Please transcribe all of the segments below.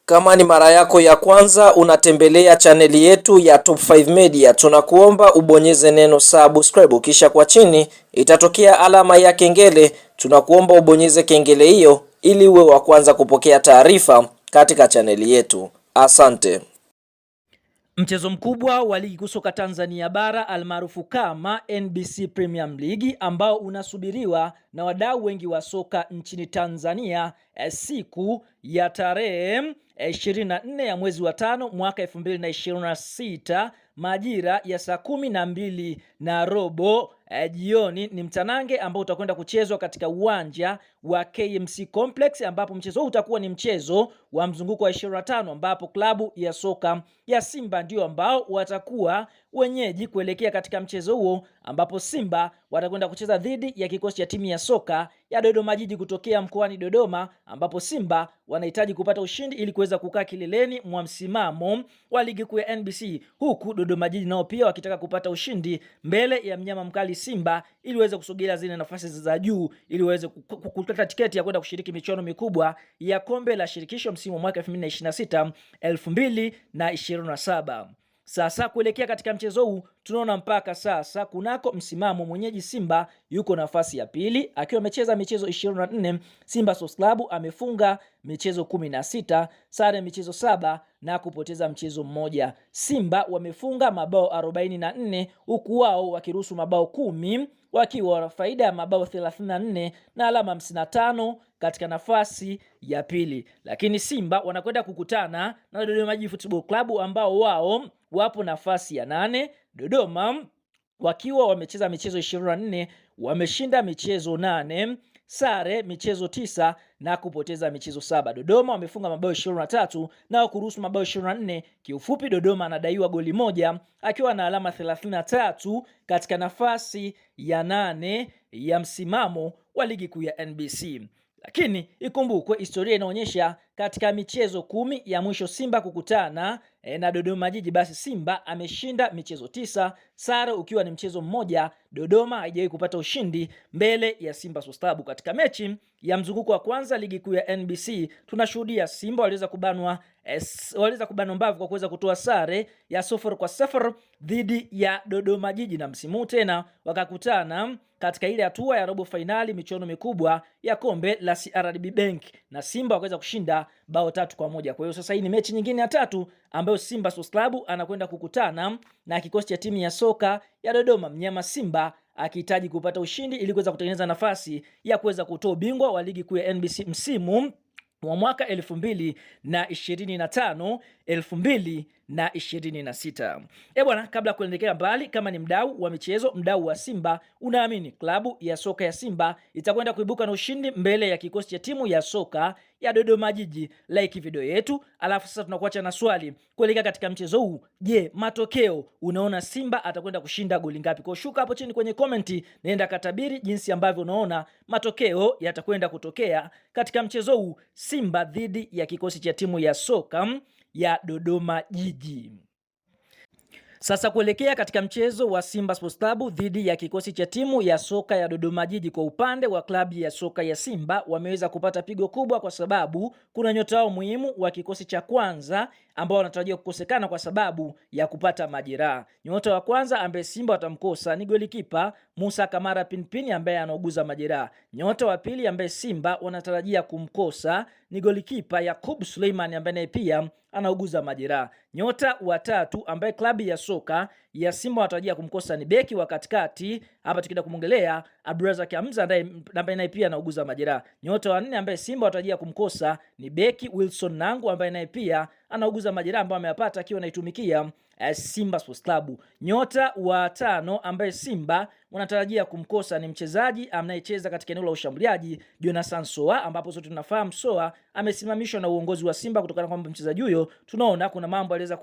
Kama ni mara yako ya kwanza unatembelea chaneli yetu ya Top 5 Media, tunakuomba ubonyeze neno subscribe, kisha kwa chini itatokea alama ya kengele. Tunakuomba ubonyeze kengele hiyo ili uwe wa kwanza kupokea taarifa katika chaneli yetu. Asante. Mchezo mkubwa wa ligi kuu soka Tanzania bara almaarufu kama NBC Premier League ambao unasubiriwa na wadau wengi wa soka nchini Tanzania siku ya tarehe 24 ya mwezi wa 5 mwaka 2026 majira ya saa 12:15 jioni ni mtanange ambao utakwenda kuchezwa katika uwanja wa KMC Complex, ambapo mchezo huu utakuwa ni mchezo wa mzunguko wa 25 ambapo klabu ya soka ya Simba ndio ambao watakuwa wenyeji kuelekea katika mchezo huo, ambapo Simba watakwenda kucheza dhidi ya kikosi cha timu ya soka ya Dodoma Jiji kutokea mkoani Dodoma, ambapo Simba wanahitaji kupata ushindi ili kuweza kukaa kileleni mwa msimamo wa ligi kuu ya NBC, huku Dodoma Jiji nao pia wakitaka kupata ushindi mbele ya mnyama mkali Simba ili waweze kusogea zile nafasi za juu ili waweze kupata tiketi ya kwenda kushiriki michuano mikubwa ya kombe la shirikisho msimu wa mwaka 2026 2027. Sasa kuelekea katika mchezo huu tunaona mpaka sasa kunako msimamo mwenyeji Simba yuko nafasi ya pili akiwa amecheza michezo 24. Simba Sports Club amefunga michezo 16, sare michezo 7 na kupoteza mchezo mmoja. Simba wamefunga mabao 44 huku wao wakiruhusu mabao 10 wakiwa na faida ya mabao 34 na alama 55 katika nafasi ya pili. Lakini Simba wanakwenda kukutana na Dodoma Jiji Football Club ambao wao wapo nafasi ya 8. Dodoma wakiwa wamecheza michezo 24, wameshinda michezo 8, sare michezo 9 na kupoteza michezo 7. Dodoma wamefunga mabao 23 na kuruhusu mabao 24. Kiufupi, Dodoma anadaiwa goli moja akiwa na alama 33 katika nafasi ya 8 ya msimamo wa ligi kuu ya NBC. Lakini ikumbukwe historia inaonyesha katika michezo 10 ya mwisho Simba kukutana na Dodoma Jiji, basi Simba ameshinda michezo 9, sare ukiwa ni mchezo mmoja. Dodoma haijawahi kupata ushindi mbele ya Simba Sports Club. Katika mechi ya mzunguko wa kwanza ligi kuu ya NBC tunashuhudia Simba waliweza kubanwa mbavu kwa kuweza kutoa sare ya 0-0 dhidi ya Dodoma Jiji, na msimu tena wakakutana katika ile hatua ya robo finali michuano mikubwa ya kombe la CRDB Bank na Simba wakaweza kushinda bao 3-1. Kwa hiyo sasa hii ni mechi nyingine ya 3 ambayo Simba Sports Club anakwenda kukutana na kikosi cha timu ya soka ya Dodoma, mnyama Simba akihitaji kupata ushindi ili kuweza kutengeneza nafasi ya kuweza kutoa ubingwa wa ligi kuu ya NBC msimu wa mwaka 2025 2026. Bwana, kabla kuelekea mbali, kama ni mdau wa michezo, mdau wa Simba, unaamini klabu ya soka ya Simba itakwenda kuibuka na ushindi mbele ya kikosi cha timu ya soka ya Dodoma Jiji? Like video yetu, alafu sasa tunakuacha na swali kuelekea katika mchezo huu. Je, matokeo unaona Simba atakwenda kushinda goli ngapi? Kwa shuka hapo chini kwenye comment, naenda katabiri jinsi ambavyo unaona matokeo yatakwenda kutokea katika mchezo huu, Simba dhidi ya kikosi cha timu ya soka ya Dodoma Jiji. Sasa kuelekea katika mchezo wa Simba Sports Club dhidi ya kikosi cha timu ya soka ya Dodoma Jiji, kwa upande wa klabu ya soka ya Simba wameweza kupata pigo kubwa kwa sababu kuna nyota wao muhimu wa kikosi cha kwanza ambao wanatarajiwa kukosekana kwa sababu ya kupata majeraha. Nyota wa kwanza ambaye Simba watamkosa ni golikipa Musa Kamara Pinpin ambaye anauguza majeraha. Nyota wa pili ambaye Simba wanatarajia kumkosa ni golikipa Yakub Suleiman ambaye pia anauguza majeraha. Nyota wa tatu ambaye klabu ya soka ya Simba wanatarajia kumkosa ni beki wa katikati, hapa tukienda kumongelea Abdulrazak Hamza ambaye pia anauguza majeraha. Nyota wa nne ambaye Simba wanatarajia kumkosa ni beki Wilson Nangu ambaye pia anauguza majeraha ambayo ameyapata akiwa anaitumikia Simba Sports Club. Nyota wa tano ambaye Simba wanatarajia kumkosa ni mchezaji anayecheza katika eneo la ushambuliaji Jonathan Soa, ambapo sote tunafahamu Soa amesimamishwa na uongozi wa Simba kutokana kwamba mchezaji huyo tunaona kuna mambo aliweza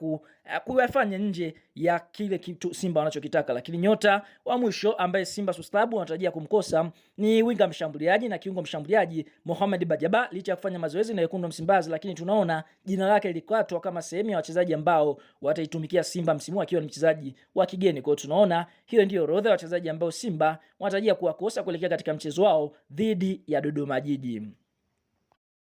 kuyafanya nje ya kile kitu Simba wanachokitaka. Lakini nyota wa mwisho ambaye Simba Sports Club wanatarajia kumkosa ni winga mshambuliaji na kiungo mshambuliaji Mohamed Bajaba, licha ya kufanya mazoezi na Wekundu Msimbazi, lakini tunaona jina lake lilikatwa kama sehemu ya wachezaji ambao wataitumikia Simba msimu akiwa ni mchezaji wa kigeni. Kwa hiyo tunaona hiyo ndio orodha ya wachezaji ambao Simba wanatarajia kuwakosa kuelekea katika mchezo wao dhidi ya Dodoma Jiji.